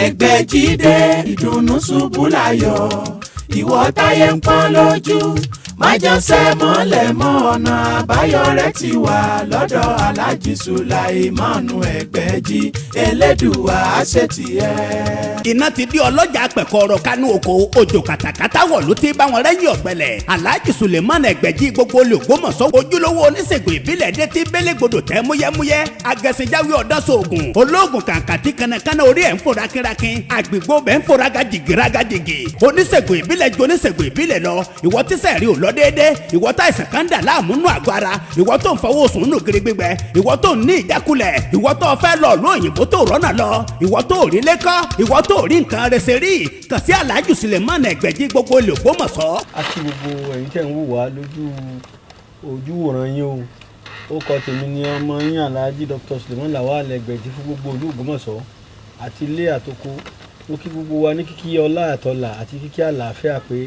Egbeji dé ìdùnnú ṣubú láyọ̀ ìwọ táyé ń pọ́n lójú májànsẹ́ mọ́lẹ̀ mọ́ ọ̀nà àbáyọ rẹ̀ ti wà lọ́dọ̀ Alhaji Suleiman Egbeji Elédùà àṣetìẹ́. iná ti di ọlọ́jà pẹ̀kọ́rọ̀ kánú oko òjò kàtàkàtà wọ̀ ló ti bá wọn rẹ́yìn ọ̀gbẹ́lẹ̀. Alhaji Suleiman Egbeji gbogbo olè Ògbómọ̀ṣọ́ ojúlówó oníṣègùn ìbílẹ̀ dé ti bélégbodò tẹ́ múyẹ́múyẹ́ agẹ̀sìnjáwé ọ̀dọ́sọ̀ọ̀gùn olóògùn kàǹkàtì kanakana orí ẹ̀ ń fòrà kírakín àgbègbè bẹ́ẹ̀ ń fòrà gàjìgì oníṣègùn ìbílẹ̀ ju oníṣègùn ìbílẹ̀ lọ ìwọ tíṣẹ̀ rí ò lọ déédé ìwọ tá ìsàn kan dà láàmú nù àgọ́ ara ìwọ tó ń fọwọ́ sùn nù gírí gbígbẹ ìwọ tó ń ní ìjákulẹ̀ ìwọ tó fẹ́ lọ ló òyìnbó tó rọ́nà lọ ìwọ tó rí lẹ́kọ́ ìwọ tó rí nǹkan rẹsẹ̀ rí kàn sí Alhaji Suleiman Egbeji gbogbo olè Ògbómọ̀ṣọ́. a kí gbogbo ẹ̀yin tẹ́ ń wò wá lójú ojú wòran yín o ó kọ tèmi ní ọmọ yín Alhaji Dr. Suleiman Lawal Egbeji fún gbogbo olú Ògbómọ̀ṣọ́ àti ilé àtoko ó kí gbogbo wa ní kíkí ọlá àtọlà àti kíkí àlàáfíà pé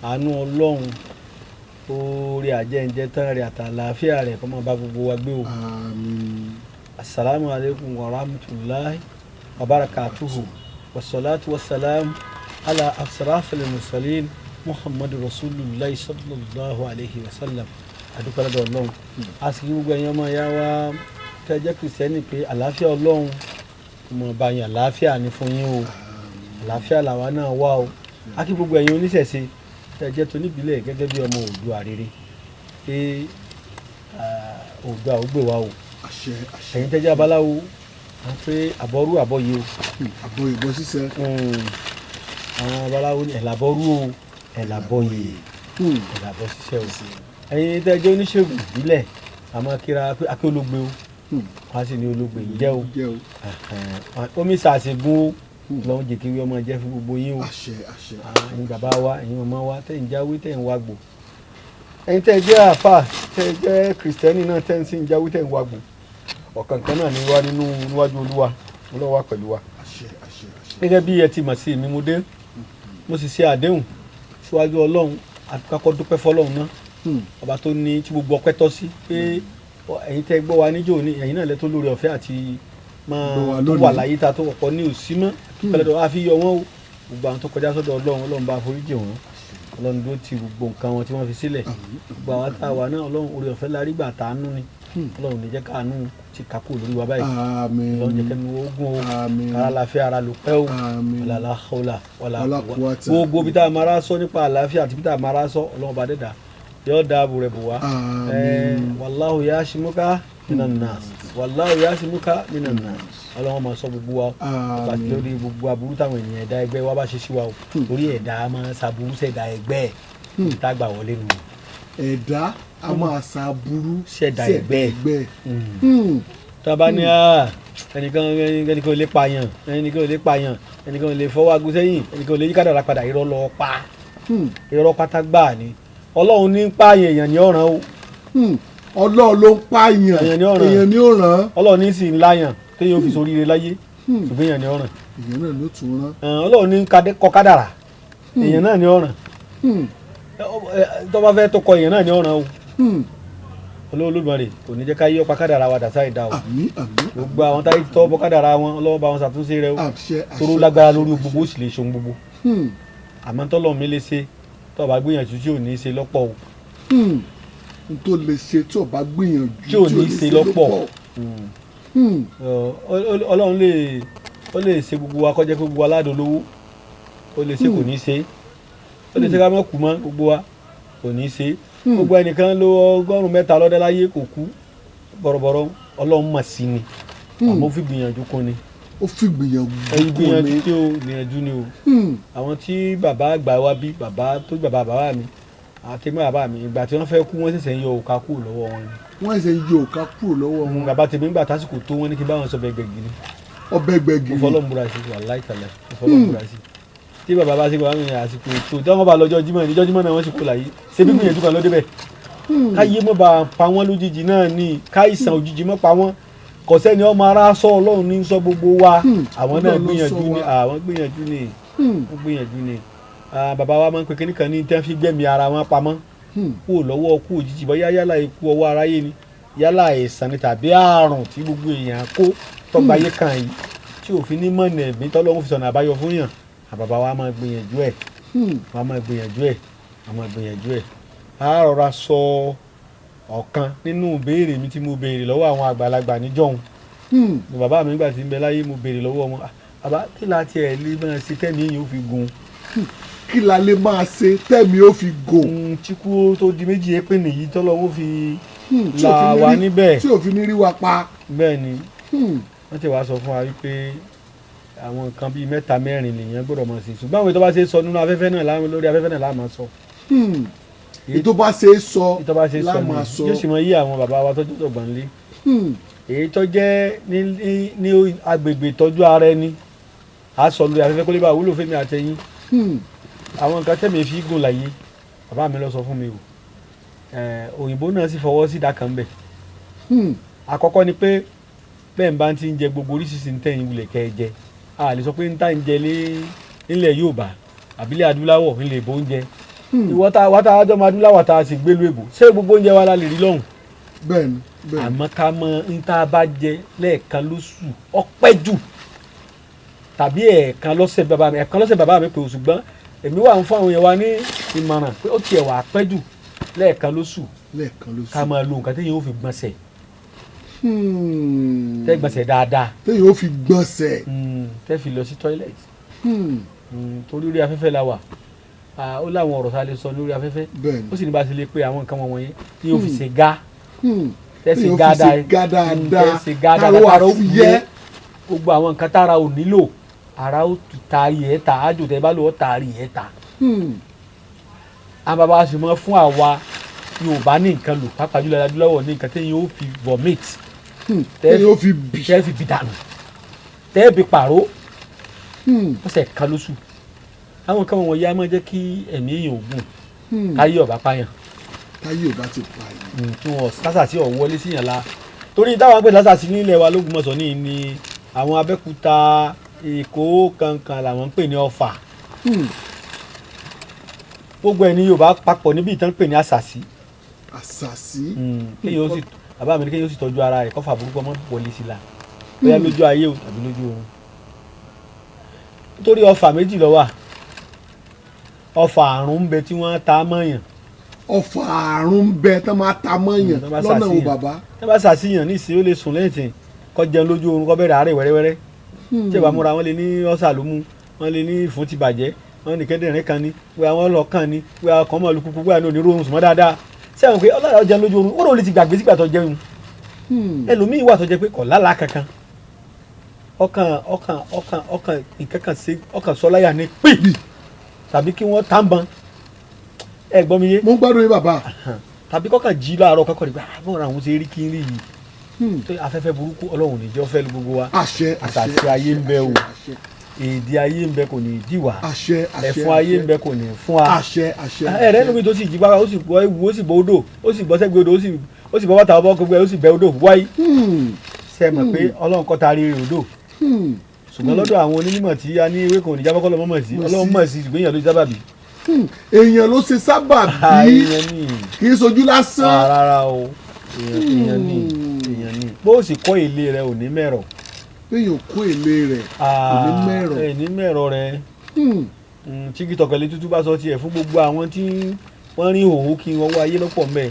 àánú Ọlọ́run oore àjẹǹjẹ tán rẹ̀ àtàlàáfíà rẹ̀ kó máa bá gbogbo wa gbé o. Assalamu alaikum wa rahmatullahi wa barakatuhu wassalatu wassalamu ala asrafil mursalin Muhammadu Rasulullahi sallallahu alaihi wasallam adúpẹ́ lọ́dọ̀ Ọlọ́run a sì kí gbogbo ẹ̀yin ọmọ ìyá wa tẹ́ jẹ́ kìrìsìtẹ́nì pé àlàáfíà Ọlọ́run ọmọ ọba yẹn àlàáfíà ní fún yín o àlàáfíà làwa náà wà o a kí gbogbo ẹ̀yin oníṣẹ̀ṣe tẹ́ jẹ́ tó níbílẹ̀ gẹ́gẹ́ bí ọmọ Oòduà rere pé Oòduà ó gbè wá o ẹ̀yin tẹ́ jẹ́ abaláwo wọ́n pé àbọ̀rú àbọ̀yé o àbọ̀ ìbọn ṣíṣẹ́ àwọn abaláwo ní ẹ̀làbọ̀rú o ẹ̀làbọ̀yé ẹ̀làbọ̀ ṣiṣẹ́ o ẹ̀yin tẹ́ jẹ́ oníṣègùn ìbílẹ̀ àmọ́ kíra pé akérológbé o wọ́n á sì ní ológbé yìí jẹ́ o omi ṣàṣègùn o lọ́wọ́ jẹ́ kí ọmọ jẹ́ fún gbogbo yín o ẹ̀yin bàbá wa ẹ̀yin màmá wa tẹ̀ ń jáwé tẹ̀ ń wágbò ẹ̀yin tẹ́ jẹ́ àfà tẹ́ jẹ́ kìrìsìtẹ́nì náà tẹ́ ń sìn jáwé tẹ̀ ń wágbò ọ̀kànkan náà ní wá níwájú Olúwa Olúwa pẹ̀lú wa gẹ́gẹ́ bí ẹ ti mọ̀ sí mi mo dé mo sì ṣe àdéhùn síwájú Ọlọ́run àti kakọ́ dúpẹ́ fọlọ́run náà ọba tó ní tí gbogbo ọpẹ́ tọ́ sí pé ẹ̀yin tẹ́ gbọ́ wa níjó ní ẹ̀yin náà lẹ́ tó lórí ọ̀fẹ́ àti máa tó wà láyé ta tó ọ̀pọ̀ ní òsì mọ́ pẹ̀lẹ́dọ̀ wá fi yọ wọ́n o gbogbo àwọn tó kọjá sọ́dọ̀ Ọlọ́run bá foríjì wọ́n Ọlọ́run ló ti gbogbo nǹkan wọn tí wọ́n fi sílẹ̀ gbogbo àwọn tá a wà náà Ọlọ́run orí ọ̀fẹ́ la rí gbà tàánú ni Ọlọ́run ní jẹ́ káànú ti kakó lórí wa báyìí Ọlọ́run jẹ́ kẹ́nu ogun o kára láfẹ́ ara lò pẹ́ o wàlá hawla wàlá quwwata gbogbo bí tá a máa rá sọ nípa àlàáfíà àti bí tá a máa rá sọ Ọlọ́run bá dẹ́dà yóò dáàbò rẹ̀ bò wá wàláhù yasimuka minan nas wàláhù yasimuka minan nas Ọlọ́run máa sọ gbogbo wa pàtó lórí gbogbo aburú táwọn ènìyàn ẹ̀dá ẹgbẹ́ wa bá ṣe sí wa o orí ẹ̀dá máa ṣàbùrú ṣẹ̀dá ẹgbẹ́ ẹ̀ tá gbà wọlé nù. ẹ̀dá a máa ṣàbùrú ṣẹ̀dá ẹgbẹ́ tó a bá ní ẹnìkan ò lè pààyàn ẹnìkan ò lè pààyàn ẹnìkan ò lè fọwọ́ agun sẹ́yìn ẹnìkan ò lè yí kádàrá padà irọ́ lọ pa irọ́ pátá gbáà ni Ọlọ́run ní pààyàn èèyàn ní ọ̀ràn o. Ọlọ́run ló ń pààyàn èèyàn ní ọ̀ràn. Ọlọ́run ní sì ń láyàn tó yóò fi soríire láyé ṣùgbọ́n èèyàn ní ọ̀ràn. èèyàn náà ló tún rán. Ọlọ́run ní kọ kádàrá èèyàn náà ní ọ̀ràn. tó bá fẹ́ tó kọ èèyàn náà ní ọ̀ràn o. Olódùmarè kò ní jẹ́ ká yí ọ̀pá kádàrá wa dàsá ìdá o. àmín àmín. gbogbo àwọn táyé tọ́ bọ́ kádàrá wọn Ọlọ́run bá wọn ṣàtúnṣe rẹ o. toró lágbára lórí gbogbo ó sì lè ṣohun gbogbo. àmọ́ tọ́lọ́ mi lè ṣe tó bá gbìyànjú tí ò ní í ṣe lọ́pọ̀ o. n tó lè ṣe tí ò bá gbìyànjú tí ò ní í ṣe lọ́pọ̀. Ọlọ́run ó lè ṣe gbogbo wa kó jẹ́ gbogbo wa ládùn lówó ó lè ṣe kò ní í ṣe ó lè ṣe ká má kú mọ́ gbogbo wa kò ní í ṣe gbogbo ẹnìkan ló 100 lọ́dẹ láyé kò kú bọ̀rọ̀bọ̀rọ̀ Ọlọ́run mà sí ni àmọ́ ó fi gbìyànjú kún ni. ó fi gbìyànjú tí ó gbìyànjú ni o. àwọn tí bàbá àgbà wa bí bàbá tó gbà bàbá mi àti bàbá mi ìgbà tí wọ́n fẹ́ kú wọ́n ṣẹ̀ṣẹ̀ ń yọ òkà kúrò lọ́wọ́ wọn ni. wọ́n ṣẹ̀ṣẹ̀ ń yọ òkà kúrò lọ́wọ́ wọn. bàbá tèmi nígbà tásìkò tó wọ́n ní kí báwọn sọ ọbẹ̀ gbẹ̀gì ni. ọbẹ̀ gbẹ̀gì ni. mo fọlọ́ múra sí wàláhì tàláhì mo fọlọ́ múra sí. tí bàbá bá ṣe kọ́ àwọn àsìkò ètò tí wọ́n bá lọ́jọ́ Jímọ̀ náà wọ́n sì kó láyé ṣé bí gbìyànjú kan ló débẹ̀. káyé mọ́ bá pa wọ́n lójijì náà ní káìsàn òjijì mọ́ pa wọ́n kò sẹ́ni ọmọ ara sọ Ọlọ́run ní sọ gbogbo wa àwọn náà gbìyànjú ni bàbá wa máa ń pe kíní kan ní tẹ́ fi gbẹ̀mí ara wọn pamọ́ kúrò lọ́wọ́ kú òjijì bóyá yálà ikú ọwọ́ aráyé ni yálà àìsàn ni tàbí àrùn tí gbogbo èèyàn kó tọ́gbà ayé kan yìí tí òfin ní mọ̀nà ẹ̀mí tọ́lọ́run fi sọ̀nà àbáyọ fún yàn àbàbá wa máa gbìyànjú ẹ̀ wa máa gbìyànjú ẹ̀ a rọra sọ ọ̀kan nínú ìbéèrè mi tí mo béèrè lọ́wọ́ àwọn àgbàlagbà níjọ́hun ni bàbá mi nígbà tí ń bẹ láyé mo béèrè lọ́wọ́ wọn bàbá kí la tiẹ̀ lè máa ṣe tẹ́mi yìí ó fi gun. kí la lè máa ṣe tẹ́mi ó fi gùn. tí kú tó di méjì yẹn pé nìyí tọ́lọ́run fi là wá níbẹ̀ tí òfin ní rí wa pa. bẹ́ẹ̀ ni wọ́n ti wá sọ fún wa wípé àwọn nǹkan bíi 3 4 lèèyàn gbọ́dọ̀ mọ̀ sí ṣùgbọ́n àwọn ètò bá ṣe é sọ nínú afẹ́fẹ́ náà lórí afẹ́fẹ́ náà láàmú sọ. ètò bá ṣe é sọ láàmú sọ yóò sì mọ yí àwọn bàbá wa tọ́jú tọ̀gbọ̀n lé. èyí tó jẹ́ ní agbègbè ìtọ́jú ara ẹni a sọ lórí afẹ́fẹ́ kó lè bá wúlò fẹ́mi àtẹ̀yìn. àwọn nǹkan tẹ̀mí fi gùn láyé bàbá mi lọ sọ fún mi o òyìnbó náà sì fọwọ́ sí ìdákan bẹ̀. àkọ́kọ́ ni pé bẹ́ẹ̀ ń bá ti ń jẹ gbogbo oríṣiríṣi ń tẹ̀yìn wulẹ̀ kẹ́ ẹ jẹ a lè sọ pé ń tà ń jẹ nílẹ̀ Yorùbá àbílẹ̀ adúláwọ̀ nílẹ̀ èbó ń jẹ wọ́tá àjọ máa adúláwọ̀ tá a sì gbélu èbó ṣé gbogbo oúnjẹ wa la lè rí lọ́hùn. bẹ́ẹ̀ni. àmọ́ ká mọ ń tá a bá jẹ lẹ́ẹ̀kan lóṣù ọpẹ́ jù tàbí ẹ̀ẹ̀kan lọ́sẹ̀ bàbá mi pé o ṣùgbọ́n èmi wà ń fún àwọn yẹn wa ní ìmọ̀ràn pé ó tiẹ̀ wà pẹ́ jù lẹ́ẹ̀kan lóṣù ká máa lo nǹkan téèyàn ó fi gbọ̀nsẹ̀ tẹ́ gbọ̀nsẹ̀ dáadáa téèyàn ó fi gbọ̀nsẹ̀ tẹ́ fi lọ sí toilet torí orí afẹ́fẹ́ la wà ó láwọn ọ̀rọ̀ tá a lè sọ lórí afẹ́fẹ́ ó sì ní bá a ṣe lè pe àwọn nǹkan wọ̀nyẹn tí yóò fi ṣe gá tẹ́sí gá dáadáa tára ó fúyẹ́ gbogbo àwọn nǹkan tára ò nílò ara ó taari ẹ̀ ta ájò tẹ́ bá lò ó taari ẹ̀ ta. àwọn bàbá wa sì mọ fún àwa Yorùbá ní nǹkan lò pàápàá jùlọ adúláwọ̀ ní nǹkan téèyàn ó fi vomit téèyàn ó fi bì dànù tẹ́ẹ̀ bí pàrọ̀ ọ̀sẹ̀ kan lóṣù àwọn nǹkan wọ̀nyí á máa jẹ́ kí ẹ̀mí èèyàn ògùn káyé ọ̀bá pààyàn. káyé ọ̀bá ti pààyàn. kí wọ́n sásàsí ọ̀ wọlé síyàn la torí táwọn pè sásàsí nílẹ̀ wa l'Ógbómọ̀ṣọ́ ní àwọn Abẹ́òkúta Èkó kankan làwọn ń pè ní Ọ̀fà gbogbo ẹ̀ ní Yorùbá papọ̀ níbi ìtàn pè ní àṣàsí. àṣàsí. kéèyàn ó sì bàbá mi ní kéèyàn ó sì tọ́jú ara rẹ̀ kọ́fà burúkú ọmọ wọlé sí la bóyá lójú ayé o tàbí lójú oorun nítorí ọfà méjì ló wà ọfà àrùn ń bẹ tí wọ́n ta mọ́yàn. ọfà àrùn ń bẹ tí wọ́n máa ta mọ́yàn lọ́nà wo bàbá. tí wọ́n bá ṣàṣìyàn ní ìsìn ó lè sùn lẹ́yìn tí kó jẹun lójú oorun kó bẹ̀rẹ̀ àárẹ̀ wẹ́rẹ́wẹ́rẹ́ tí ìbá múra wọn lè ní ọ̀sà ló mú wọn lè ní ìfún ti bàjẹ́ wọn ní kẹ́dẹ̀rín kan ní wíwá wọn lọ kàn ní wíwá ọkàn mọ̀ lukú wíwá ní onírúurú sùnmọ́ dáadáa sẹ́wọ̀n pé ọlọ́run jẹun lójú oorun ó rò lè ti gbàgbé sígbà tó jẹun ẹlòmíì wà tó jẹ pé kò lálàá kankan ọkàn nǹkankan sí ọkàn sọláyà ní pípì tàbí kí wọ́n tàǹbọ̀n ẹ gbọ́ mi yé. mo ń gbádùn yín bàbá. tàbí kọ́kàn jí láàárọ̀ kọ́kọ́ nígbà bọ́ọ̀rọ̀ àwọn ṣe rí kí n rí yìí tó afẹ́fẹ́ burúkú ọlọ́run ní jẹ́ ọ́fẹ́ lu gbogbo wa. àṣẹ àṣàṣe ayé ń bẹ o èdè ayé ń bẹ kò ní dì wá ẹ̀fún ayé ń bẹ kò ní fún wa. ẹ̀rẹ́ níbi tó sì jí báwa ó sì bọ́ ewu ó sì bọ́ odò ó sì bọ́ sẹ́gbẹ́ odò ó sì bọ́ bàtà ọbọ̀ gbogbo ẹ̀ ó sì bẹ́ odò wáyé. ṣe mọ̀ pé ọlọ́run kọ́ taari odò ṣùgbọ́n lọ́dọ̀ àwọn onímọ̀ tí a ní ewé kan ò ní jábọ́ kọ́ lọ́mọ́ mọ̀ sí ọlọ́run mọ̀ sí ṣùgbọ́n èèyàn ló sábàbí. èèyàn ló ṣe sábàbí kì í sojú lásán. rárá o èèyàn ní bó o sì kọ́ ilé rẹ ò ní mẹ́rọ̀. èèyàn kọ́ ilé rẹ ò ní mẹ́rọ̀. ẹ ní mẹ́rọ̀ rẹ tíkì tọ̀kẹ̀lé tútù bá sọ tiẹ̀ fún gbogbo àwọn tí wọ́n rí òwò kí wọ́n wá ayé lọ́pọ̀ mbẹ́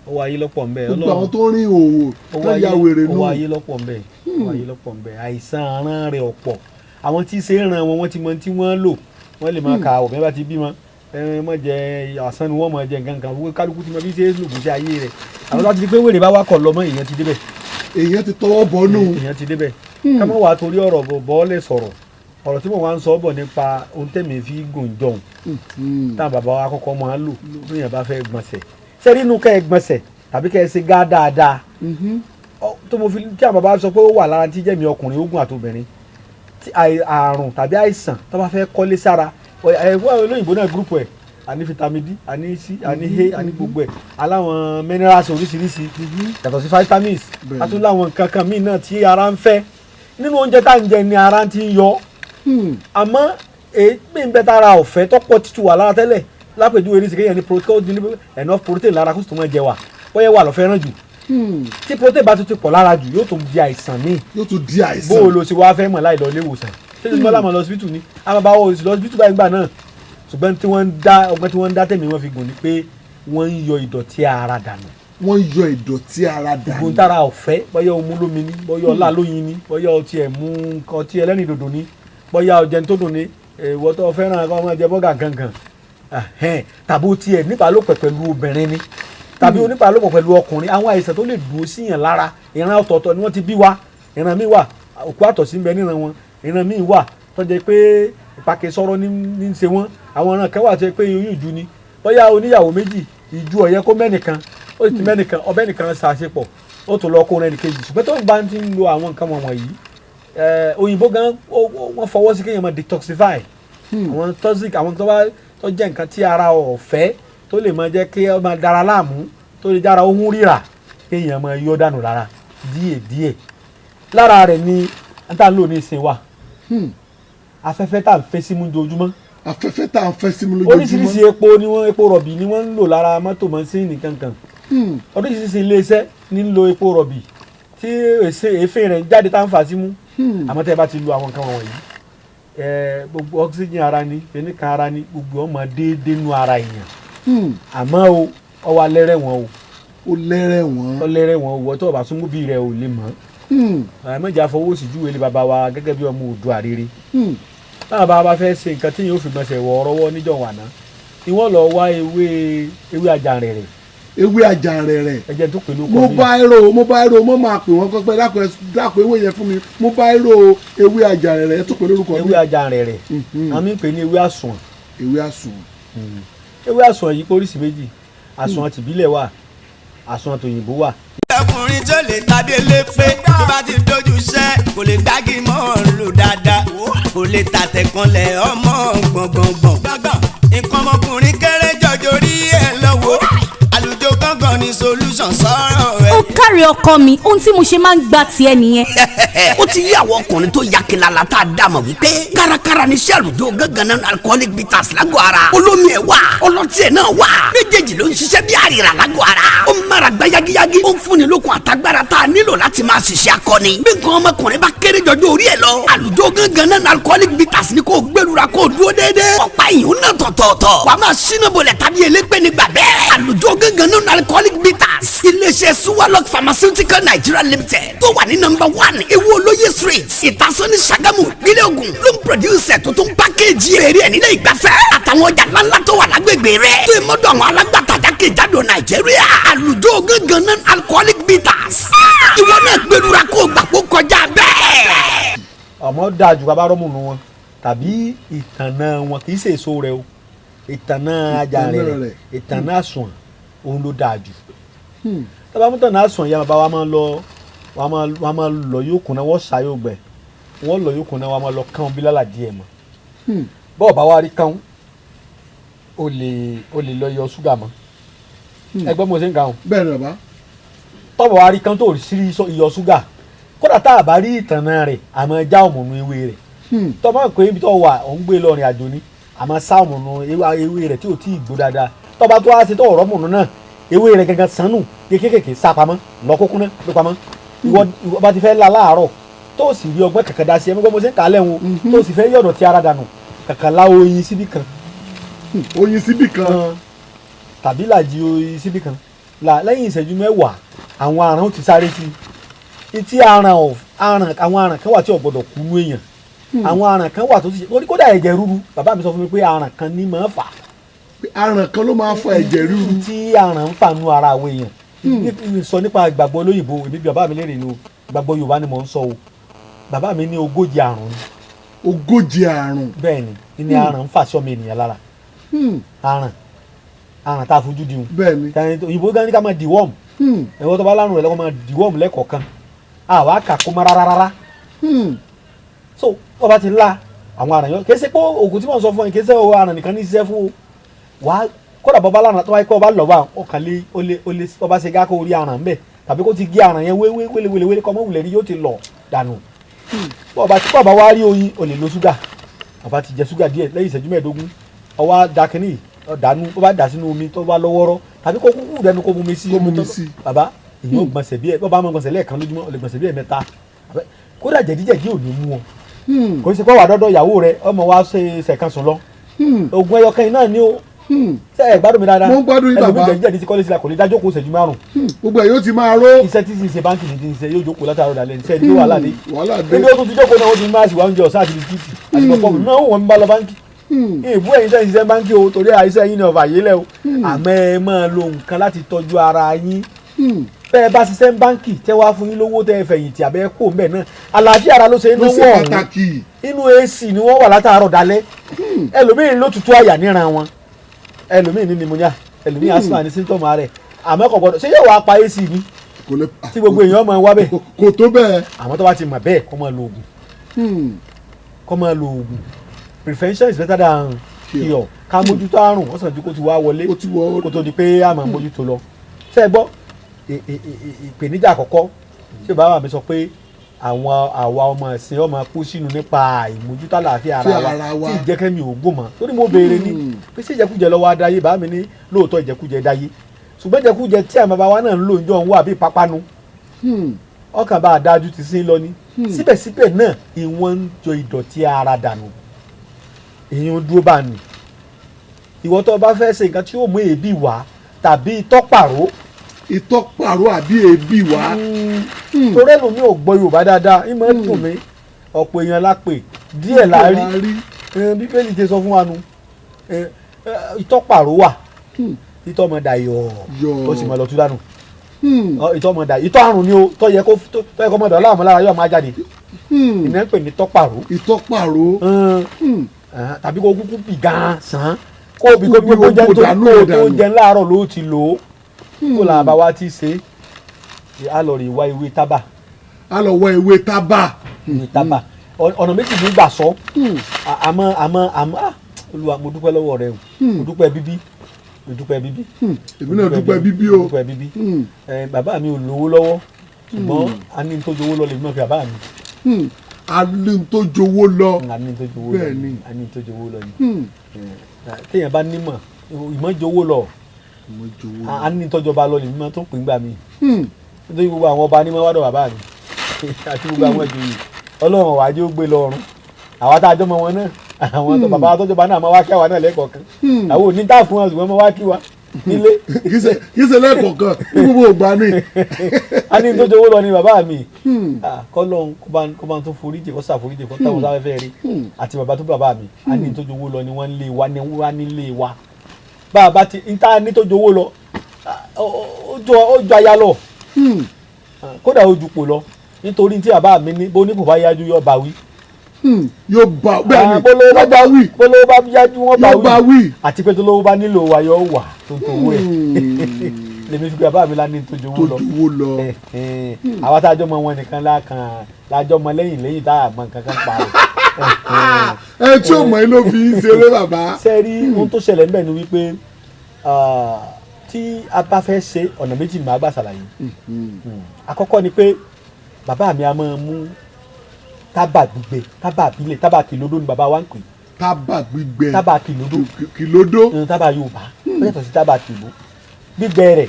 owó ayé lọ́pọ̀ mbẹ́ gbogbo àwọn tó rí òwò tó ya wèrè nù owó ayé lọ́pọ̀ mbẹ́ owó ayé lọ́pọ̀ mbẹ́ àìsàn aràn rẹ̀ ọ̀pọ̀ àwọn tí ṣe ń ran wọn wọ́n ti mọ tí wọ́n lò wọ́n lè máa ka òbí bá ti bímọ mọ̀ jẹ àsán ni wọ́n mọ̀ jẹ nǹkan kan wọ́n kálukú ti mọ bí ṣe é lògùn sí ayé rẹ̀ àwọn láti di pé wèrè bá wà kọ̀ lọ́mọ èèyàn ti débẹ̀. èèyàn ti tọwọ́ bọ̀ nù. èèyàn ti débẹ̀ ká má wàá torí ọ̀rọ̀ bọ́ọ̀lẹ̀ sọ̀rọ̀ ọ̀rọ̀ tí mo wá ń sọ bọ̀ nípa ohun tẹ̀mí fi gùn jọ̀hún táwọn bàbá wa kọ́kọ́ máa ń lò bí èèyàn bá fẹ́ gbọ̀nsẹ̀ ṣé nínú kẹ́ ẹ gbọ̀nsẹ̀ tàbí kẹ́ ẹ ṣe gá dáadáa tó mo fi tí àwọn bàbá sọ pé ó wà lára tí jẹ́mi ọkùnrin ogun àtobìnrin àrùn tàbí àìsàn tó bá fẹ́ kọ́lé sára ẹ̀wọ́n olóyìnbó náà gúrùpù ẹ̀ àní vitamin D àní C àní A àní gbogbo ẹ̀ aláwọn minerals oríṣiríṣi yàtọ̀ sí vitamins àtún láwọn nǹkan kan míì náà tí ara ń fẹ́ nínú oúnjẹ tá à ń jẹ ni ara ti ń yọ àmọ́ èyí ń bẹ tára ọ̀fẹ́ tọ́pọ̀ títù wà lára tẹ́lẹ̀ lápèjúwe ní sìkéyàn ní enough protein lára kó sì tó máa jẹ wà bóyá wà lọ́fẹ́ ràn jù tí protein bá tún ti pọ̀ lára jù yóò tún di àìsàn míì. yóò tún di àìsàn. bó o lo ṣe wá fẹ́ mọ̀ láì lọ ilé ìwòsàn ṣé ti bọ́lá mọ̀ lọ síbítù ni a máa bá wọ òsì lọ síbítù báyìí gbà náà ṣùgbọ́n ọgbọ́n tí wọ́n ń dá tẹ̀mí wọn fi gùn ni pé wọ́n ń yọ ìdọ̀tí ara dànù. wọ́n ń yọ ìdọ̀tí ara dànù. gbogbo tára ọ̀fẹ́ bóyá o mú lómi ni bóyá ọlá lóyin ni bóyá o tiẹ̀ mú ọtí ẹlẹ́rìndòdò ni bóyá o jẹun tó dùn ni ìwọ tó fẹ́ràn kó máa jẹ bọ́gà gangan tàbí o tiẹ̀ níbàálòpọ̀ pẹ̀lú obìnrin ni tàbí oníbàálòpọ̀ pẹ̀lú ọkùnrin àwọn àìsàn tó lè dúró síyàn lára ìran ọ̀tọ̀ọ̀tọ̀ ni wọ́n ti bí wa ìran mi wà òkú àtọ̀sí ń bẹ níran wọn ìran mi wà tó jẹ́ pé ìpàkè sọ̀rọ̀ ní í ṣe wọ́n àwọn ìran kan wà tó jẹ́ pé oyún ìju ni bóyá oníyàwó méjì ìju ọ̀yẹ́ kó mẹ́nìkan ó ti mẹ́nìkan ọbẹ̀ nìkan ṣàṣepọ̀ ó tún lọ kó rẹ̀ nìkejì ṣùgbọ́n tó ń bá ti ń lo àwọn nǹkan wọ̀nyí òyìnbó gan wọ́n fọwọ́ sí kéèyàn máa detoxify àwọn toxic àwọn tó jẹ́ nǹkan tí ara ọ̀fẹ́ tó lè máa jẹ́ kí ó máa dára láàmú tó lè dára ohun ríra kéèyàn máa yọ dànù lára díẹ̀díẹ̀ lára rẹ̀ ni tá ń lò ní ìsìn wa afẹ́fẹ́ tá ń fẹ́ símú ojoojúmọ́. afẹ́fẹ́ tá ń fẹ́ símú lójoojúmọ́. oríṣiríṣi epo rọ̀bì ni wọ́n ń lò lára mọ́tò mọ́sínì kankan oríṣiríṣi iléeṣẹ́ ní ń lo epo rọ̀bì tí èéfín rẹ̀ jáde tá ń fà símú àmọ́ tẹ́ bá ti lo àwọn nǹkan wọ̀nyí gbogbo oxygen ara ni fẹnìkan ara ni gbogbo ọmọ déédéé nú ara èèyàn àmọ́ o ọwọ́ alẹ́rẹ̀ wọn o ó lẹ́rẹ̀ wọn. ó lẹ́rẹ̀ wọn o wọ́n tó o bá súnmọ́ bí rẹ̀ ò lè mọ̀ àmọ́jà fọwọ́ sí júwèé lé bàbá wa gẹ́gẹ́ bí ọmọ Oòduà rere báwa bá bá fẹ́ ṣe nǹkan tí yóò fi mọ̀ọ́sẹ̀ wọ̀ ọ̀rọ̀wọ́ níjọ́ wàná ni wọ́n lọ wá ewé àjàrẹ̀rẹ̀. ewé àjàrẹ̀rẹ̀. ẹ̀jẹ̀ tó pè ló kọ́ mi. mo bá èrò mo máa pè wọ́n kọ́pẹ́ dákun ewé yẹn fún mi mo bá èrò ewé àjàrẹ̀rẹ̀ tó pè lórúkọ mi. ewé àjàrẹ̀rẹ̀ àmì ń pè ní ewé àsùn. ewé àsùn. ewé àsùn yìí póríṣi méjì àsùn tìbílẹ̀ wà àsùn tòyìnbó wà. ọkùnrin tó lè tàbí elépè tó bá ti dojú iṣẹ́ kò lè dági mọ́ lò dáadáa kò lè tàtẹ̀kànlẹ̀ ọmọ gbọ̀ngbọ̀ngbọ̀n nǹkan ọmọkùnrin kéré jọjọ rí ẹ̀ lọ́wọ́ àlùjọ gángan ni solution sọ̀rọ̀ rẹ̀. ó kárí ọkọ mi ohun tí mo ṣe máa ń gbà tiẹ̀ nìyẹn. ó ti yí àwọn ọkùnrin tó yakilala tá a dá mọ̀ wípé kárakára ni iṣẹ́ àlùjọ gángan náà alcoholic bitters lágọ̀ ara olómi ẹ̀ wà ọlọ́tí ẹ̀ náà wà méjèèjì ló ń ṣiṣẹ́ bí àrìrà lágọ̀ ara ó ń mára gbá yagiyagi ó ń fúnni lókun àtagbára tá a nílò láti máa ṣiṣẹ́ akọni bí nǹkan ọmọkùnrin bá kéré jọjọ orí ẹ̀ lọ àlùjọ gángan náà alcoholic bitters ni kò gbẹlura kò dúró déédéé ọ̀pá ìyún náà tọ̀tọ̀ọ̀tọ̀ wàá máa ṣínà bọ̀lẹ̀ tàbí elépè nígbà bẹ́ẹ̀ àlùjọ gángan náà alcoholic bitters iléeṣẹ́ suwalok pharmaceutical nigeria limited tó wà ní number 1 ewu olóye street ìtasọ́ni sagamu nílẹ̀ Ògùn ló ń produce tó tún pákéjì èrè ẹ̀ nílẹ̀ ìgbafẹ́ àtàwọn ọjà ńláńlá tó wà lágbègbè rẹ̀ tó ìmọ̀dọ̀ àwọn alágbàtà jákèjádò nàìjíríà àlùjọ gángan non alcoholic bitters ìwọ náà gbẹdúrà kó gbà kó kọjá bẹ́ẹ̀. ọmọ dájú bàbá rọmù nù wọn tàbí ìtànà wọn kì í ṣe èso rẹ o ìtànà àjàrẹ̀rẹ̀ ìtànà àsùn òun ló dáa jù tọ́ba mú tànà àsùn ìyá bàbá wa máa lọ yóò kùnà wọ́n ṣá yóò gbẹ wọ́n lọ yóò kùnà wọ́n máa lọ kán bí lálà díẹ̀ mọ́ bọ́ọ̀ bá wa rí kán o lè lọ yọ ṣúgà mọ́ ẹgbẹ́ mo ṣe ń ga hàn. bẹ́ẹ̀ ni bàbá. tọ́ba wa rí kán tó sí iyọ̀ ṣúgà kódà tá a bá rí ìtànà rẹ̀ àmọ́ já òmùnú ewé rẹ̀ tọ́ba pé ibi tó wà ò ń gbé lọ rìn àjò ni àmọ́ sá òmùnú ewé rẹ̀ tí ò tí ì gbó dáadáa tọ́ba tó wá ṣe tó ọ̀rọ̀ mùnú náà ewé rẹ̀ gangan sànù kékèké sá pamọ́ lọ́kókún náà ló pamọ́ ìwọ bá ti fẹ́ la láàárọ̀ tó sì rí ọgbọ́n kàkà dá sí ẹ mọ́gbọ́n mo ṣe ń kà á lẹ́hùn tó sì fẹ́ yọ̀dọ̀ tí ara dànù kàkà lá oyin síbí kan. oyin síbí kan. tàbí làjì oyin síbí kan lẹ́yìn ìṣẹ́jú mẹ́wàá àwọn aràn ó ti sáré sí i tí àwọn aràn kan wà tí ò gbọdọ̀ kú nú èèyàn àwọn aràn kan wà tó ti ṣe kódà ẹ̀jẹ̀ rúru bàbá mi sọ fún mi pé aràn kan ní máa fà á aràn kan ló máa ń fa ẹ̀jẹ̀ ríru. tí aràn ń fà nú ara àwọn èèyàn sọ nípa ìgbàgbọ́ olóyìnbó èmi bí bàbá mi lérè ni o ìgbàgbọ́ Yorùbá ni mò ń sọ o bàbá mi ní 40 àrùn ni. 40 àrùn. bẹ́ẹ̀ ni aràn ń fà sí ọmọ ènìyàn lára aràn tá a fojú di wọn. bẹ́ẹ̀ ni òyìnbó gan ni ká máa deworm ẹ̀wọ́n tó bá lárùn rẹ̀ lọ́kọ́ máa deworm lẹ́kọ̀ọ̀kan àwa kà kó má rárá so ọba ti la àwọn aràn yọ kì í ṣe pé oògùn tí mò ń sọ fún yín kì í ṣe aràn nìkan ní iṣẹ́ fún o wàá kódà bọ́ba lánàá tó wáyé kó ọba lọ́ba ọkàn lé ó lé ọba ṣe gá kó orí aràn ń bẹ̀ tàbí kó ti gé aràn yẹn wéwéwéléwélé kọ́ mọ́ wulẹ̀ rí yóò ti lọ dànù bọ́ba wá rí oyin o lè lo ṣúgà ọba ti jẹ ṣúgà díẹ̀ lẹ́yìn ìṣẹ́jú mẹ́ẹ̀ẹ́dógún ọwọ́ dakínì ọ̀dànù ó bá dà sínú omi tó bá lọ́wọ́rọ́ tàbí kó kúkú dẹnu kó mumi sí bàbá èyí ò gbọ̀nsẹ̀ bí ẹ bọ́ bá máa gbọ̀nsẹ̀ lẹ́ẹ̀kan lójúmọ́ ò lè gbọ̀nsẹ̀ bí ẹ mẹ́ta kódà jẹ̀díjẹ̀dí ò ní mú ọ kò sí pé wà dọ́dọ̀ ìyàwó rẹ ọmọ wa ṣe ṣẹ̀kan sùn lọ oògùn ẹyọkàn yìí náà ni ó ṣe ẹ gbádùn mi dáadáa mo gbádùn yín bàbá ẹlòmíì jẹ̀díjẹ̀dí ti kọ́lé sílẹ̀ kò ní dájókòó ṣẹ́jú márùn. gbogbo ẹ̀ yóò ti máa ró. iṣẹ́ tí sì ṣe báńkì ní ti ń ṣe yóò jókòó látàrọ̀ dalẹ̀ ní sẹ́ẹ̀dì tó wà láde. wàhálà dé. ebi ó tún ti jókòó náà ó ti máa ṣì wá oúnjẹ ọ̀sán àti bìkítì àti pọ̀pọ̀ náà wọ́n ń bá lọ báńkì. ìbú ẹ̀yin sẹ́yìn ṣiṣẹ́ báńkì o torí àìsẹ́ yín ni ọ̀fà yé lẹ́ o àmọ́ ẹ máa lo nǹkan láti tọ́jú ara yín bẹ́ẹ̀ bá ṣiṣẹ́ báńkì tẹ́ wá fún yín lówó tẹ́ ẹ fẹ̀yìntì àbẹ́ kó ń bẹ̀ náà àlàáfíà ara ló ṣe inú wọ̀ ọ̀hún inú AC ni wọ́n wà látàárọ̀ dalẹ́ ẹlòmíín ló tutù àyà níran wọn ẹlòmíín ní pneumonia ẹlòmíín asthma ní symptom rẹ̀ àmọ́ kò gbọdọ̀ ṣé yóò wá pa AC ni tí gbogbo èèyàn máa wá bẹ́ẹ̀ kò tó bẹ́ẹ̀ àmọ́ tó bá ti mọ̀ bẹ́ẹ̀ kó máa lo oògùn kó máa lo oògùn prevention is better than cure ká mójútó àrùn wọ́n sàn ju kó ti wá wọlé kó tó di pé a máa mójútó lọ ṣé ẹ gbọ́ ìpèníjà àkọ́kọ́ ṣé bàbá mi sọ pé àwa ọmọ ẹ̀sìn ọmọ kú sínú nípa ìmójútó àlàáfíà ara wa tí ìjẹ́kẹ́mi ò gbò mọ́ torí mo béèrè ní pé ṣé ìjẹkújẹ lọ́wọ́ adáyé bàbá mi ní lóòótọ́ ìjẹkújẹ dáyé ṣùgbọ́n ìjẹkújẹ tí àwọn bàbá wa náà ń lò ń jọ ń wà bíi pápánu ọkàn bá a dájú ti sí lọ ní síbẹ̀síbẹ̀ náà ìwọ̀n ń jọ ìdọ̀tí ara dànù èèyàn dúró bá nì ìwọ tó bá fẹ́ ṣe nǹkan tí yóò mú èébì wá tàbí ìtọ́pàrọ̀ àbí èébì wá. torí ẹlòmí ò gbọ́ Yorùbá dáadáa ìmọ̀ ẹ̀ dùn mí ọ̀pọ̀ èèyàn lápè díẹ̀ la rí Bíbélì ti sọ fún wa nu ìtọ́pàrọ̀ wà ìtọ́ ọmọ dà yọ̀ ó sì mọ̀ lọ tú dànù ìtọ́ ọmọ dà ìtọ́ àrùn ni ó tọ́ yẹ kó ọmọdé ọlọ́run lára yóò máa jáde ìná ń pè ní ìtọ́pàrọ̀ tàbí kó kúkú bì gan-an sàn kó bì kó bí kó jẹ́ láàárọ̀ ló ti lò ó kó là bá wa ti ṣe a lọ rí wá ewé tábà. ewé tábà. ọ̀nà méjì ní gbà sọ àmọ́ Olúwa mo dúpẹ́ lọ́wọ́ rẹ o mo dúpẹ́ bíbí. èmi náà dúpẹ́ bíbí o. bàbá mi ò lówó lọ́wọ́ ṣùgbọ́n a ní tó jowó lọ lè mọ̀ fi bàbá mi. a ní tó jowó lọ. bẹ́ẹ̀ ni a ní tó jowó lọ ni. téèyàn bá nímọ̀ ìmọ̀ jowó lọ a ní tọ́jọba lọ lèmi máa tó pè ń gbà mí nítorí gbogbo àwọn ọba ní máa wádọ̀ bàbá mi àti gbogbo àwọn ìjòyè Ọlọ́run wàá jẹ́ ó gbé lọ́rùn àwa tá a jọmọ wọn náà àwọn tó bàbá tọ́jọba náà máa wá kí àwa náà lẹ́ẹ̀kọ̀ọ̀kan àwọn ò ní tá fún wọn ṣùgbọ́n máa wá kí wa nílé. kì í ṣe lẹ́ẹ̀kọ̀ọ̀kan ní gbogbo ògbà ni. a ní tó jowó lọ ni bàbá mi kọ́lọ́n kó bá tó foríjì kó ṣàforíjì kó táwọn sáfẹ́fẹ́ rí àti bàbá tó bàbá mi a ní tó jowó lọ ni wọ́n lé wa ní wá nílé wa bá a bá ti ń tá ní tó jowó lọ ó jọ aya lọ kódà ó jupò lọ nítorí tí bàbá mi ní bó ní kò bá yájú yóò bá wí. yóò bá bẹ́ẹ̀ ni yóò bá wí. bólówó bá yájú wọ́n bá wí àti pé tólówó bá nílò wa yóò wà tó tówó ẹ̀ lèmi fi bàbá mi lá ní tó jowó lọ. àwa tá a jọ mọ wọn nìkan lájọ mọ lẹ́yìn tá a mọ nǹkan kan pa ẹ tí ò mọ inú fi ń ṣeré bàbá. sẹ́ẹ̀rí ohun tó ṣẹlẹ̀ ńbẹ̀ ni wípé tí a bá fẹ́ ṣe ọ̀nà méjì ni màá gbà ṣàlàyé. àkọ́kọ́ ni pé bàbá mi a máa mú tábà gbígbẹ tábà àbílẹ̀ tábà kìlódó ni bàbá wa ń pè. tábà gbígbẹ tábà kìlódó tábà Yorùbá ó yàtọ̀ sí tábà kìló gbígbẹ rẹ̀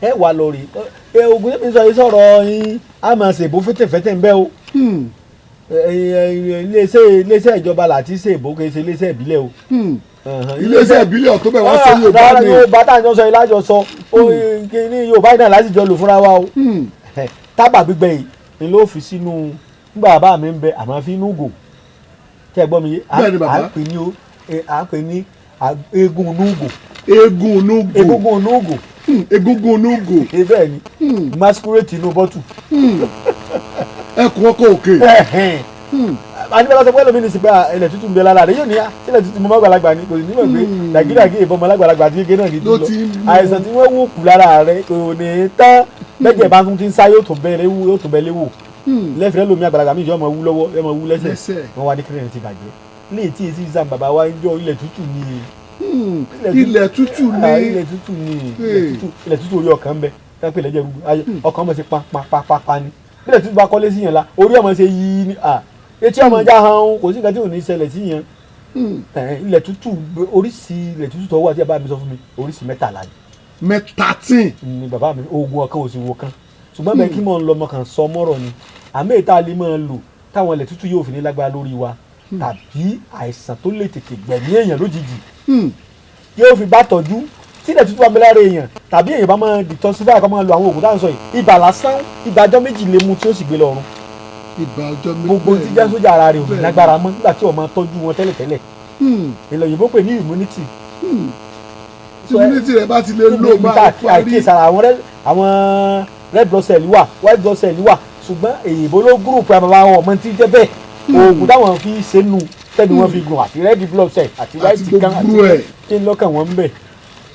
ẹ wà lọ rí ogun tó fi sọ yìí sọ̀rọ̀ yín a máa ṣèbó fẹ́tẹ̀fẹ́tẹ̀ ń bẹ́ o iléeṣẹ́ ìjọba láti ṣe ìbò kì í ṣe iléeṣẹ́ ìbílẹ̀ o. iléeṣẹ́ ìbílẹ̀ ọ̀tún bẹ̀ wá sọ Yorùbá ni. rárá Yorùbá tá à ń jọ sọ yìí lájọ sọ ní Yorùbá náà láti jọ lò fúnra wa o. tábà gbígbẹ yìí ni ló fi sínú nígbà bàbá mi ń bẹ àmọ́ fi inú gò kí ẹ gbọ́ mi yé à ń pè ní eégún onúgò. egungun onúgò. bẹ́ẹ̀ ni masquerade inú bọ́tù. ẹkùn ọkọ òkè. àníbẹ̀rẹ̀ sọ pé ẹlòmíì ní sí pé ilẹ̀ tútù ń bẹ lára rẹ̀ yóò ní ilẹ̀ tútù mọ́ àgbàlagbà ni kò sí níwọ̀n pé dàgídàgí ìbọn ọmọ alágbàlagbà àti gẹ́gẹ́ náà ní lọ àìsàn tí wọ́n wò kù lára rẹ̀ kò ní tán bẹ́ẹ̀ bá tún ti ń sá yóò tún bẹ léwò lẹ́fẹ̀ẹ́ lómi àgbàlagbà mi yóò máa wú lọ́wọ́ yóò máa wú lẹ́sẹ̀ wọ́n wá ní kílẹ̀ ti bàjẹ́ léè tí èsì ìsàn bàbá wa ń jọ ilẹ̀ tútù ni ilẹ̀ tútù orí ọkàn ń bẹ kápẹ́ lẹ́jẹ̀ rúgbó ọkàn mọ̀ sí pa ni ilẹ̀ tútù bá kọ́lé sí yẹn la orí ọmọ ṣe yí ni etí ọmọ já han kò sí nǹkan tí ò ní ṣẹlẹ̀ sí yẹn ilẹ̀ tútù oríṣi ilẹ̀ tútù tó wà tí a bá mi sọ fún mi oríṣi mẹ́tàlá ni 13. ni bàbá mi oògùn ọ̀kan ò sì wo kan ṣùgbọ́n bẹ́ẹ̀ kí mò ń lọ ọmọ kan sọ mọ́rọ̀ ni àmì ìta lè máa lò táwọn ilẹ̀ tútù yóò fi ní lágbára lórí wa tàbí àìsàn tó lè tètè gbẹ̀mí èèyàn lójijì yóò fi bá tọ́jú tí ilẹ̀ tútù bá mi lára èèyàn tàbí èèyàn bá máa detoxify kó máa lo àwọn oògùn táwọn sọ yìí ibà lásán ibà ọjọ́ méjì lè mu tí ó sì gbé lọ́rùn Ìgbà ọjọ́ méjì. gbogbo tí jẹ́ sójà ara rẹ̀ ò ní lágbára mọ́ nígbà tí wọ́n máa tọ́jú wọn tẹ́lẹ̀tẹ́lẹ̀ ìlọ òyìnbó pè ní immunity. Tí immunity rẹ̀ bá ti lè lò máa parí. àkíyèsí ara àwọn red blood cell wà white blood cell wà ṣùgbọ́n èyìnbó ló gúrùpù àbàbà wọn ọmọ tí jẹ́ bẹ́ẹ̀ oògùn táwọn fi ṣe nù tẹ́ni wọ́n fi gùn àti red blood cell àti white kan àti kí n lọ́kàn wọn ń bẹ̀.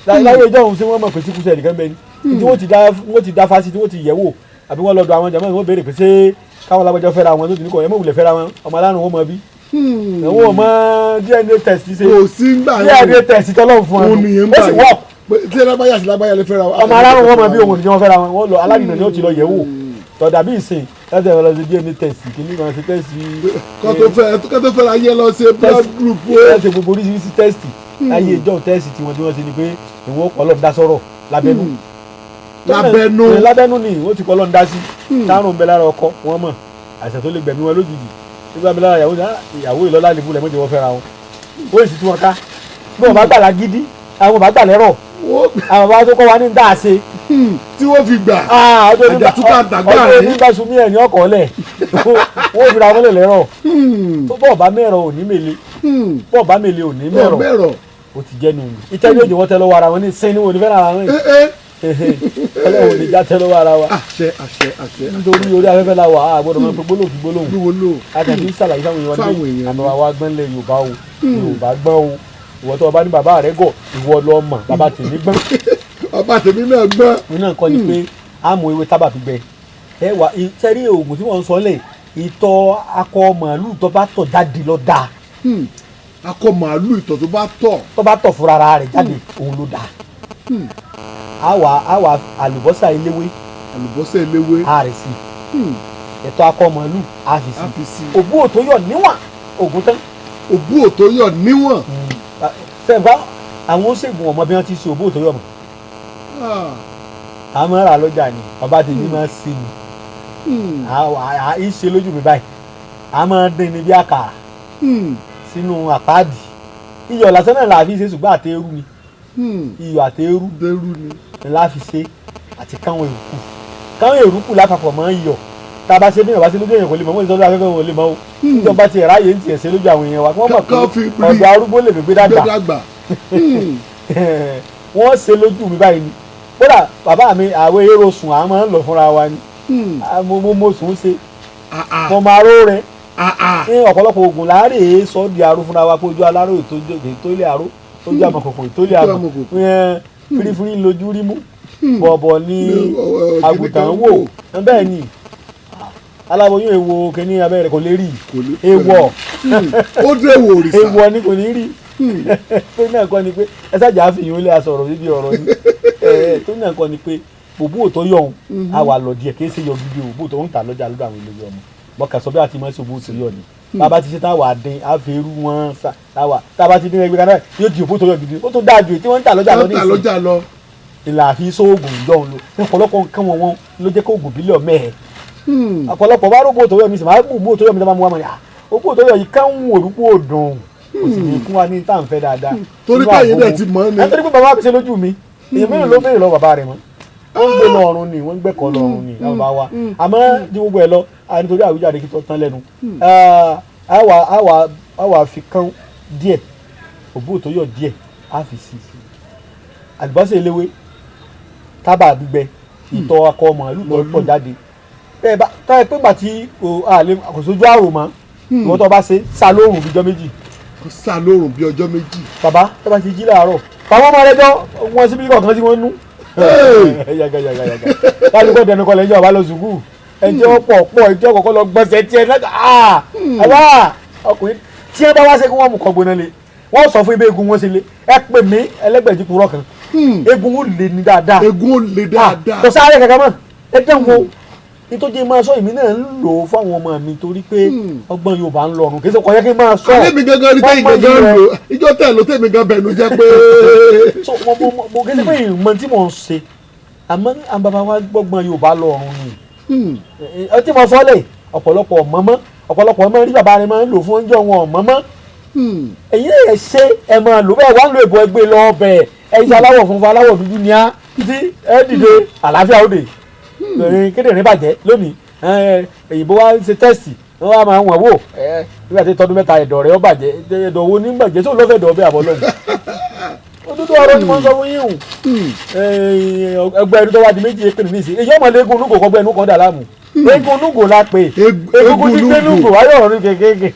láyé ìjọ òun ṣé wọ́n mọ̀ pé síkú sẹ́ẹ̀lì kan bẹ́ẹ̀ ni tí wọ́n ti dá fásitì tí wọ́n ti yẹ̀ wò àbí wọ́n lọ́dọ̀ àwọn jàmọ́ ìwọ́n béèrè pé ṣé káwọn lágbájọ́ fẹ́ra wọn tó ti ní kọ́ ẹ mọ̀ wulẹ̀ fẹ́ra wọn ọmọ alárùn wọn mọ bí. àwọn ọmọ DNA test ṣe kò sí gbà náà DNA test tọ́lọ́ fún wọn ó sì wọ́ tí lágbájá sí lágbájá lè fẹ́ra wọn. ọmọ alárùn wọn mọ bí òun ò ní jẹ́ wọn fẹ́ra wọn lọ alárinà ni ó ti lọ yẹ̀ wò tọ́jà bí ìsìn láti ẹ̀rọ lọ sí DNA test kìíní kan ṣe test. kó tó fẹ́ra yẹ lọ ṣe blood group o. ẹ ṣe gbogbo oríṣiríṣi test láyé ìjọ test tí wọ́n ṣe ni pé ìwọ̀n ọpọlọ dá sọ̀rọ̀ lábẹ́nú. lábẹ́nú ni wọ́n ti kọ́ lọ́n dá sí táàrùn bẹ lára ọkọ wọn mọ̀ àìsàn tó lè gbẹ̀mí wọn lójijì nígbà mi lára ìyàwó ìlọ́lá lè múlẹ̀ mọ́jọ́ wọn fẹ́ra wọn ó sì tún wọn ká bí wọn bá gbà lágídí àwọn bá gbà lẹ́rọ̀ àwọn bá tó kọ́ wa ní dá ṣe. tí wọ́n fi gbà àjàtúkà àtàgbà rẹ̀ ọjọ́ nígbà sunmi ẹ̀ ní ọkọ̀ lẹ̀ wọ́n fi ra wọn lè lẹ́rọ̀ bọ́ọ̀ bá mẹ́rọ ò ní mèlè bọ́ọ̀ bá mèlè ò ní mẹ́rọ ó ti jẹ́ nu ìtẹ́ ní òjò wọn tẹ́ lọ́wọ́ ara wọn ní sẹ́ni wọn ò ní fẹ́ràn ara wọn ọlọ́run ní já tẹ́ lọ́wọ́ ara wa nítorí orí afẹ́fẹ́ la wà á gbọ́dọ̀ máa pe gbólóhùn gbólóhùn akẹ́kọ̀ọ́ ń ṣàlàyé fáwọn èèyàn ní àmọ́ wa gbọ́n lẹ̀ Yorùbá o Yorùbá gbọ́n o ìwọ tó o bá ní bàbá rẹ gọ̀ ìwọ lọ mọ̀ bàbá tèmi gbọ́n. bàbá tèmi náà gbọ́n. mi náà kọ́ ni pé a mú ewé tábà gbígbẹ ẹ wà sẹ́rí oògùn tí wọ́n ń sọ lẹ̀ ìtọ̀ akọ màálù tó bá tọ̀ jáde lọ dáa. akọ màálù ìtọ̀ tó bá tọ̀ fúnra rẹ̀ jáde òun ló dáa. àwa àlùbọ́sà eléwé àrẹ̀ sí ìtọ̀ akọ màálù àfi sí òbú òtó yọ níwọ̀n ògùn tán. òbú òtó yọ níwọ̀n. sẹ́gbà àwọn oṣègùn ọmọ bí wọ́n ti ṣe òbú òtó yọ mọ́ a máa rà lọ́jà ni bàbá tèmi máa ṣe ni ìṣe lójú mi báyìí a máa dín ní bí àkàrà sínú àpáàdì iyọ̀ lásán náà làá fi ṣe ṣùgbọ́n àtẹ́rù ni iyọ̀ àtẹ́rù ni láà fi ṣe àti káwọn èrúkù lápapọ̀ máa ń yọ̀ tá a bá ṣe bí ìyàwó ṣe lójú èèyàn kò lè mọ̀ wọ́n ìtọ́jú afẹ́fẹ́ wọn lè mọ̀ o níjọba ti ráàyè ń tiẹ̀ ṣe lójú àwọn èèyàn wa kí wọ́n mọ̀ pé ọ̀dọ̀ arúgbó lè gbé dàgbà wọ́n ṣe lójú mi báyìí ni kódà bàbá mi àwọn èrò sùn àwọn máa ń lọ fúnra wa ni mo sùn ṣe mo máa ró rẹ ní ọ̀pọ̀lọpọ̀ oògùn láàárẹ̀ sọ di aró fúnra wa pé ojú aláró ètò ilé aró ojú àmọ̀kòkò ètò ilé àmọ̀ fírífírí lójú rí mú bọ̀bọ̀ ní àgùntàn wò bẹ́ẹ̀ ni aláboyún èwo kìíní abẹ́rẹ́ kò lè rí èwọ̀ ó dé èwọ̀ òrìṣà èwọ̀ ni kò ní rí tó náà kọ́ ni pé ẹ ṣáàjà àfihàn ilé asọ̀rọ̀ níbi ọ̀rọ̀ ni tó náà kọ́ ni pé òbú òtó yọ̀ ọ̀hún àwa lọ díẹ̀ kì í ṣe yọ gidi òbú òtó ń tà lọ́jà lọ́dọ̀ àwọn ilé ọmọ bọ́kà sọ bí a ti máa ń ṣe òbú òtó yọ̀ ni bàbá ti ṣe táwa dín àfẹ́rú wọn táwa ti dín ẹgbẹ́ kan náà yóò di òbú òtó yọ̀ gidi ó tó dáa ju tí wọ́n ń tà lọ́jà lọ ìlà àfi sóògùn ìjọun lọ ọ̀pọ̀lọpọ̀ nǹkan wọn ló jẹ́ kó ògùn bílíọ̀ mẹ́ẹ̀ ọ̀pọ̀lọpọ̀ bá rògbò òtó yọ̀ mi sì máa bù òtó yọ̀ mi tó máa mú wa mọ̀ ní òbú òtó yọ̀ yìí káwọn òrùkú òdùn kò sì ní fún wa ní tá à ń fẹ́ dáadáa. torí báyìí dẹ̀ ti mọ̀ ní. nítorí pé bàbá mi ṣe lójú mi èèyàn mélòó ló béèrè lọ bàbá rẹ̀ mọ́ wọ́n ń gbé lọ́rùn ni wọ́n ń gbẹ́kọ̀ lọ́rùn ni bàbá wa àmọ́ di gbogbo ẹ̀ lọ nítorí àwíjàre kí tó tán lẹ́nu àwa fi kán díẹ̀ òbú òtó yọ̀ díẹ̀ á fi sí àlùbọ́sà eléwé tábà gbígbẹ ìtọ̀ akọ màálù tó pọ̀ jáde bẹ́ẹ̀ bá táyà pé gbà tí kò sójú àrò mọ́ ìwọ́n tó bá ṣe sá lóòrùn bíjọ́ méjì sá lóòrùn bí ọjọ́ méjì. bàbá tó bá ti jí láàárọ̀ bàbá ọmọ rẹ jọ wọn síbi kọ̀ọ̀kan tí wọ́n nú. kálukọ́ dẹnu kọlẹ̀ ẹjọ́ ọba lọ sùkúù ẹjọ́ pọ̀ ẹjọ́ kọ̀ọ̀kan lọ gbọ́nsẹ̀ tiẹ̀ náà àbá ọkùnrin tí wọ́n bá wá ṣe kí wọ́n mú kọ́ gbóná lé wọ́n sọ fún ibẹ̀ egun wọn ṣe lé ẹ pè mí Ẹlẹ́gbẹ̀jì purọ́ kan egun ó lè ní dáadáa egun ó lè dáadáa kò sáré kankan mọ́ ẹ dẹ́n wo nítorí máa sọ èmi náà ń lò ó fáwọn ọmọ mi torí pé ọgbọ́n Yorùbá ń lọrùn kì í ṣe kọ́ yẹ kí n máa sọ. alẹ́ mi gangan rí tẹ́yìn gangan lò ìjọ tẹ̀ ló tẹ̀mí gan bẹ̀rù jẹ́ pé. so mo kí ni pé ìmọ̀ tí mò ń ṣe àmọ́ àwọn bàbá wa gbọ́gbọ́n Yorùbá lọrùn ni ọtí mo sọ lè ọ̀pọ̀lọpọ̀ ọmọ rí bàbá rẹ̀ máa ń lò fún oúnjẹ wọn ọ̀mọ́mọ́ èyí ẹ̀ ṣe ẹ̀ máa lò bẹ́ẹ̀ wá ń lo ìbò ẹgbẹ́ lọ ọbẹ̀ ẹ̀yìn aláwọ̀ funfun aláwọ̀ dúdú ni á títí ẹ̀ dìde àlàáfíà òde kéde bàjẹ́ lónìí èyìnbó wa ṣe tẹ́sì wọ́n wá máa ń wọ̀n wò nígbà tí tọdún mẹ́ta ẹ̀dọ̀ rẹ̀ ó bàjẹ́ ẹ̀dọ̀ wo ní bàjẹ́ tó lọ́fẹ̀ẹ́ dọ̀ bẹ́ẹ̀ àbọ̀ lọ́nù òdodo ọ̀rọ̀ ni mo ń sọ fún yín o ẹgbẹ́ ẹni tó wá di méjì èpè nìyí sí èyí ọmọ lẹ́gùn onúgò kọ́gbẹ́ ẹnu kan dà láàmú eégún onúgò la pè eégún tí gbé onúgò ayọ̀ ọ̀run kékeré.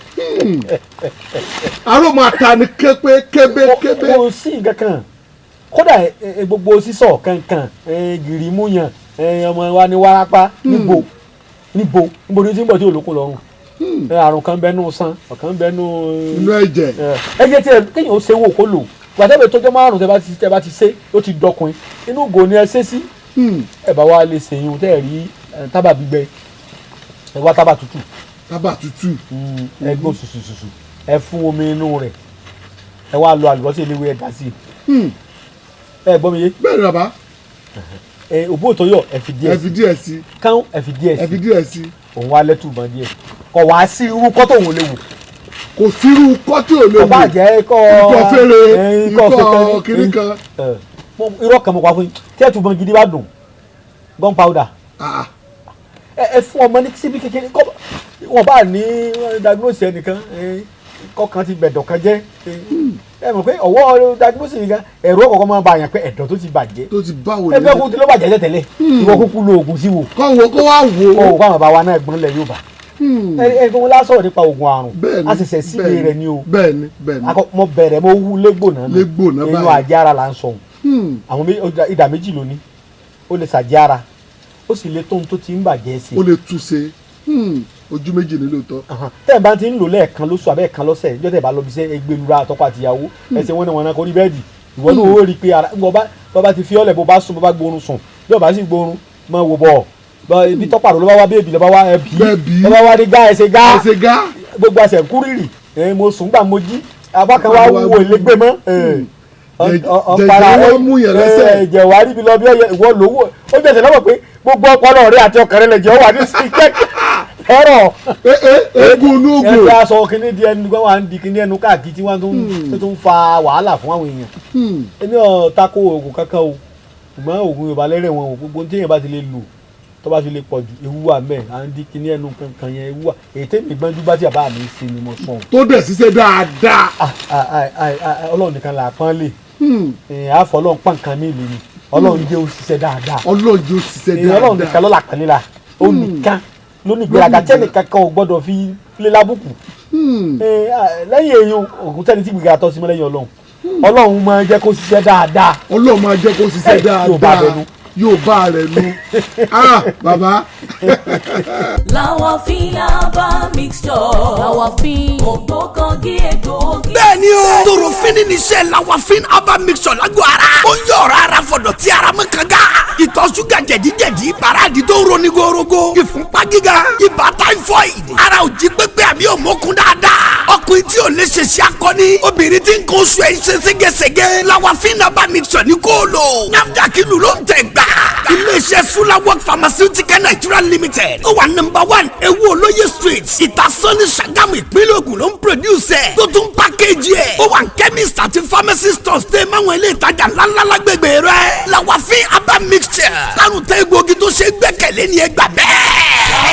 aró máa ta ni kébé. kò sí nǹkan kan kódà gbogbo sísọ kankan gìrìmúyàn ọmọ wa ní wárápá níbo ni ó ti ń bọ̀ tí olókùn lọ́rùn àrùn kan bẹ́nu san ọ̀kan bẹ́nu inú ẹ̀jẹ̀ tí kéèyàn ó ṣe wò kó lò gbàdébẹ̀ tó jẹ́ márùn tẹ́ bá ti ṣe ó ti dọkùn inú ògò ni ẹ ṣe sí ẹ bá wa lè ṣèyún tẹ́ ẹ rí tábà gbígbẹ ẹ wá tábà tútù ẹ gbó ṣùṣùṣùṣù ẹ fún omi inú rẹ̀ ẹ wá lọ àlùbọ́sẹ̀ eléwé ẹ dà sí ẹ gbọ́ mi yé. bẹ́ẹ̀ ni bàbá. òbó òtóyọ̀ ẹ fi díẹ̀ sí káwọn ẹ fi díẹ̀ sí òun wá lẹ́tùbọ̀n díẹ̀ kọ̀ wá sí irú kọ́tò òun léwu kò sírú kọ́tì ò léwu ọba jẹ́ ikọ̀ fèrè ikọ̀ kiri kan. irọ́ kan mo pa fún yín tí ẹ̀ túbọ̀ gidi bá dùn gunpowder ẹ fún ọmọ ní síbi kékeré wọn bá ní diagnose ẹnìkan kọkàn ti bẹ̀dọ̀ kan jẹ́ ẹ mọ̀ pé ọwọ́ diagnose yìí gan ẹ̀rọ kọ̀ọ̀kan máa ń ba àyàn pé ẹ̀dọ̀ tó ti bàjẹ́ ẹgbẹ́ kúkú ló bàjẹ́ tẹ́lẹ̀ ìwọ kúkú lo oògùn sí wo kó wá wò ó káwọn bá wa náà gbọ́n lẹ̀ Yorùbá ẹgbẹ́ wọn lásọ̀rọ̀ nípa oògùn àrùn a ṣẹ̀ṣẹ̀ sílé rẹ̀ ni o bẹ́ẹ̀ni mo bẹ̀rẹ̀ mo wú légbòná inú àjára là ń sọ àwọn ìdá méjì lóní ó lè ṣàjára ó sì lè tóun tó ti ń bàjẹ́ sí i ó lè túnṣe ojú méjì ní lóòótọ́. tẹ́ ẹ̀ bá ti ń lò lẹ́ẹ̀kan lóṣù abẹ́ ẹ̀kan lọ́sẹ̀ ìjọ́ tẹ́ ẹ̀ bá lọ bí iṣẹ́ ẹgbẹ́lura àtọ́kọ àtìyàwó ẹsẹ̀ wọn náà wọn náà kọ́ ní bẹ́ẹ̀dì ìwọ náà ó rí i pé bọ́ba ti fi ọ́lẹ̀ bó bá sùn bó bá gbóorun sùn bí ọba sì gbóorun mọ wò bọ̀ ibi tọ́pàrọ̀ ló bá wá bébì ló bá wá ẹbí ló bá wá ní gá ẹsẹ̀ gá gbogbo àṣẹ kúrìrì mo sùn gbà mo jí apá kan wá wúwo ìlégbé mọ́ ọ̀pára ẹ̀jẹ̀ wá ríbi lọ bí ìwọ lówó ó jẹ̀sẹ̀ lọ́wọ́ pé gbogbo ọpọlọ rẹ àti ọkàn rẹ lẹ̀jẹ̀ wà ní sí ẹ̀rọ eégún onúgò ẹ̀jẹ̀ aṣọ kìíní di ẹnu gbọ́n wà ń di kìíní ẹnu káàkiri tí wọ́n tó ń fa wàhálà fún àwọn èèyàn èmi ò tako oògùn kankan o ṣùgbọ́n oògùn Yorùbá lẹ́rẹ̀ wọn o gbogbo tí èèyàn bá ti lè lò tó bá ti lè pọ̀ ju ewu wà mẹ́ à ń di kìíní ẹnu kankan yẹn ewu wà èyí tẹ́mi gbọ́njú bá ti àbá mi ṣe ni mo sọ. tó dẹ̀ ṣiṣẹ́ dáadáa. Ọlọ́run nìkan là pọ́n lè àfọ̀ Ọlọ́run pọ́n nǹkan mi lè ní Ọlọ́run jẹ́ òṣìṣẹ́ dáadáa. Ọlọ́run jẹ́ òṣìṣẹ́ dáadáa. Ọlọ́run nìkan lọ́la pẹ̀lú la ó nìkan lónìí gbéraga tẹ́nì kankan ò gbọ́dọ̀ fi lé lábùkù. lẹ́yìn èèyàn ògùn tẹ́ni tí gbéraga tọ́ sí mọ́ lẹ́yìn Ọlọ́run máa jẹ́ kó ṣiṣẹ́ dáadáa. Ọlọ́run máa jẹ́ kó ṣiṣẹ́ dáadáa yóò bá rẹ̀ nu bàbá. Lawafin aba mixture. Lawafin ògbókangí egbòogi. bẹ́ẹ̀ni o torofin ní iṣẹ́ Lawafin aba mixture lágọ̀ ara. ó ń yọ ọ̀rọ̀ ara fọ̀dọ̀ tí ara mọ́ kanga. ìtọ̀ ṣúgà jẹ̀díjẹ̀dí paráàdì tó ń roni gorogo. ìfúnpá gíga ibà typhoid. ara ò jí pépé àbí òmókun dáadáa. ọkùnrin tí ò lè ṣe ṣe akọni. obìnrin tí ń kó oṣù ẹ̀ ń ṣe ségesège. Lawafin aba mixture ní kó lò. NAFDAC ìlú ló ń tẹ̀ gbà. iléeṣẹ́ Sulawok Pharmaceutical Nigeria Limited ó wà #1 ewu olóye street ìtasọ́ni Ṣàgámù ìpínlẹ̀ Ògùn ló ń produce ẹ̀ tó tún package ẹ̀ ó wà ní chemist àti pharmacy stores tẹ́ máwọn ilé ìtajà ńláńlá lágbègbè rẹ̀ Lawafin aba mixture lárùn tẹ́ egbòogi tó ṣe gbẹ́kẹ̀lé ní ẹgbà bẹ́ẹ̀.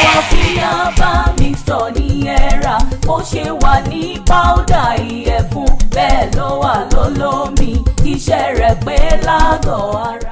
Lawafin aba mixture ní ẹ̀rà ó ṣe wà ní powder ìyẹ̀fun bẹ́ẹ̀ ló wà lólómi iṣẹ́ rẹ̀ pé lágọ̀ọ́ ara.